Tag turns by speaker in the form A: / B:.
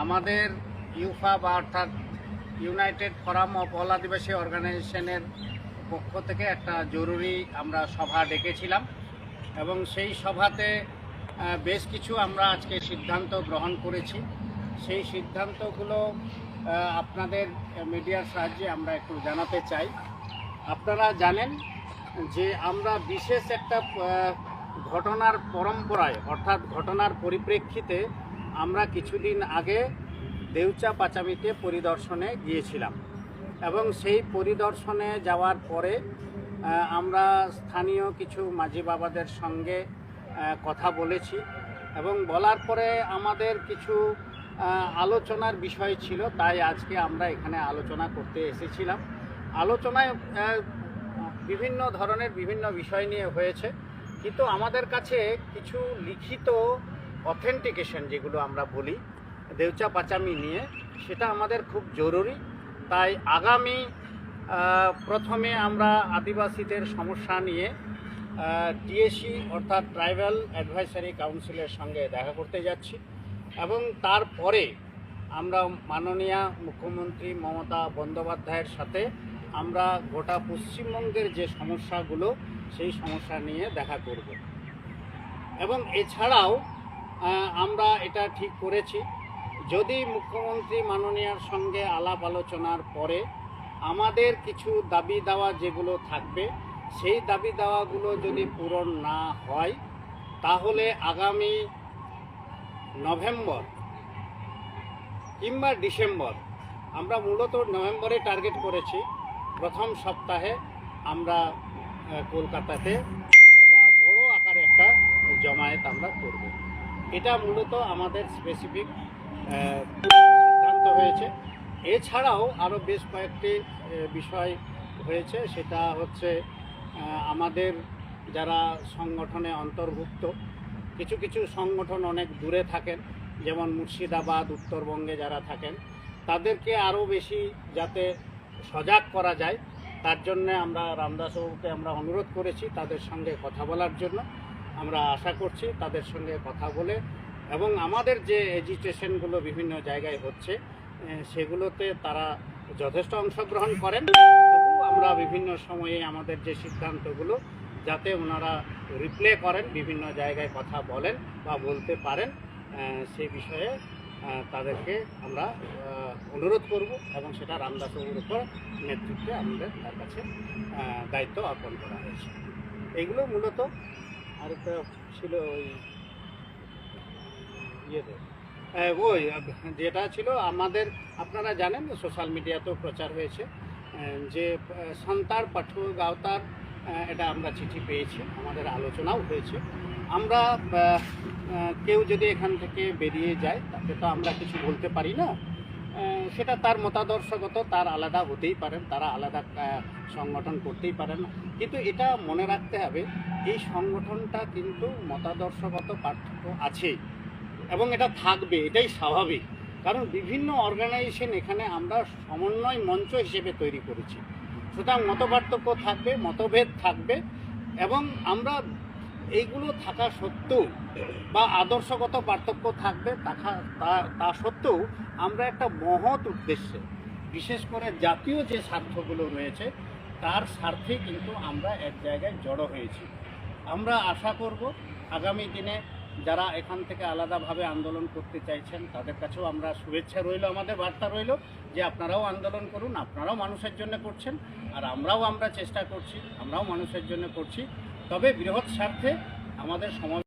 A: আমাদের ইউফা বা অর্থাৎ ইউনাইটেড ফোরাম অফ অল আদিবাসী অর্গানাইজেশনের পক্ষ থেকে একটা জরুরি আমরা সভা ডেকেছিলাম এবং সেই সভাতে বেশ কিছু আমরা আজকে সিদ্ধান্ত গ্রহণ করেছি। সেই সিদ্ধান্তগুলো আপনাদের মিডিয়ার সাহায্যে আমরা একটু জানাতে চাই। আপনারা জানেন যে আমরা বিশেষ একটা ঘটনার পরম্পরায় অর্থাৎ ঘটনার পরিপ্রেক্ষিতে আমরা কিছুদিন আগে দেউচা পাচামিতে পরিদর্শনে গিয়েছিলাম এবং সেই পরিদর্শনে যাওয়ার পরে আমরা স্থানীয় কিছু মাঝি বাবাদের সঙ্গে কথা বলেছি এবং বলার পরে আমাদের কিছু আলোচনার বিষয় ছিল, তাই আজকে আমরা এখানে আলোচনা করতে এসেছিলাম। আলোচনায় বিভিন্ন ধরনের বিভিন্ন বিষয় নিয়ে হয়েছে, কিন্তু আমাদের কাছে কিছু লিখিত অথেন্টিকেশন যেগুলো আমরা বলি দেউচা পাচামি নিয়ে, সেটা আমাদের খুব জরুরি। তাই আগামী প্রথমে আমরা আদিবাসীদের সমস্যা নিয়ে টিএসি অর্থাৎ ট্রাইবাল অ্যাডভাইসারি কাউন্সিলের সঙ্গে দেখা করতে যাচ্ছি এবং তারপরে আমরা মাননীয় মুখ্যমন্ত্রী মমতা বন্দ্যোপাধ্যায়ের সাথে আমরা গোটা পশ্চিমবঙ্গের যে সমস্যাগুলো সেই সমস্যা নিয়ে দেখা করব এবং এছাড়াও আমরা এটা ঠিক করেছি, যদি মুখ্যমন্ত্রী মাননীয়ার সঙ্গে আলাপ আলোচনার পরে আমাদের কিছু দাবি দাওয়া যেগুলো থাকবে সেই দাবি দাওয়াগুলো যদি পূরণ না হয় তাহলে আগামী নভেম্বর কিংবা ডিসেম্বর, আমরা মূলত নভেম্বরে টার্গেট করেছি, প্রথম সপ্তাহে আমরা কলকাতাতে একটা বড় আকারে একটা জমায়েত আমরা করব। এটা মূলত আমাদের স্পেসিফিক সিদ্ধান্ত হয়েছে। এছাড়াও আরও বেশ কয়েকটি বিষয় হয়েছে, সেটা হচ্ছে আমাদের যারা সংগঠনে অন্তর্ভুক্ত কিছু কিছু সংগঠন অনেক দূরে থাকেন, যেমন মুর্শিদাবাদ উত্তরবঙ্গে যারা থাকেন, তাদেরকে আরও বেশি যাতে সজাগ করা যায় তার জন্যে আমরা রামদাসবাবুকে আমরা অনুরোধ করেছি তাদের সঙ্গে কথা বলার জন্য। আমরা আশা করছি তাদের সঙ্গে কথা বলে এবং আমাদের যে এজিটেশনগুলো বিভিন্ন জায়গায় হচ্ছে সেগুলোতে তারা যথেষ্ট অংশগ্রহণ করেন। তবু আমরা বিভিন্ন সময়ে আমাদের যে সিদ্ধান্তগুলো যাতে ওনারা রিপ্লে করেন, বিভিন্ন জায়গায় কথা বলেন বা বলতে পারেন, সেই বিষয়ে তাদেরকে আমরা অনুরোধ করব এবং সেটা রামদাসবাবুর উপর নেতৃত্বে আমাদের তার কাছে দায়িত্ব অর্পণ করা হয়েছে। এইগুলো মূলত আরেকটা ছিল ওই ইয়েতে ওই যেটা ছিল আমাদের, আপনারা জানেন সোশ্যাল মিডিয়াতেও প্রচার হয়েছে যে সন্তার পাঠু গাওতার এটা আমরা চিঠি পেয়েছি, আমাদের আলোচনাও হয়েছে। আমরা কেউ যদি এখান থেকে বেরিয়ে যায় তাতে তো আমরা কিছু বলতে পারি না, সেটা তার মতাদর্শগত, তার আলাদা হতেই পারেন, তারা আলাদা সংগঠন করতেই পারেন না, কিন্তু এটা মনে রাখতে হবে এই সংগঠনটা কিন্তু মতাদর্শগত পার্থক্য আছে এবং এটা থাকবে, এটাই স্বাভাবিক। কারণ বিভিন্ন অর্গানাইজেশন এখানে আমরা সমন্বয় মঞ্চ হিসেবে তৈরি করেছি, সুতরাং মতপার্থক্য থাকবে, মতভেদ থাকবে এবং আমরা এইগুলো থাকা সত্ত্বেও বা আদর্শগত পার্থক্য থাকবে তা সত্ত্বেও আমরা একটা মহৎ উদ্দেশ্যে, বিশেষ করে জাতীয় যে স্বার্থগুলো রয়েছে তার স্বার্থে কিন্তু আমরা এক জায়গায় জড়ো হয়েছি। আমরা আশা করব আগামী দিনে যারা এখান থেকে আলাদাভাবে আন্দোলন করতে চাইছেন তাদের কাছেও আমরা শুভেচ্ছা রইল, আমাদের বার্তা রইল যে আপনারাও আন্দোলন করুন, আপনারাও মানুষের জন্য করছেন আর আমরা চেষ্টা করছি, আমরাও মানুষের জন্য করছি, তবে বৃহৎ স্বার্থে আমাদের সমাজ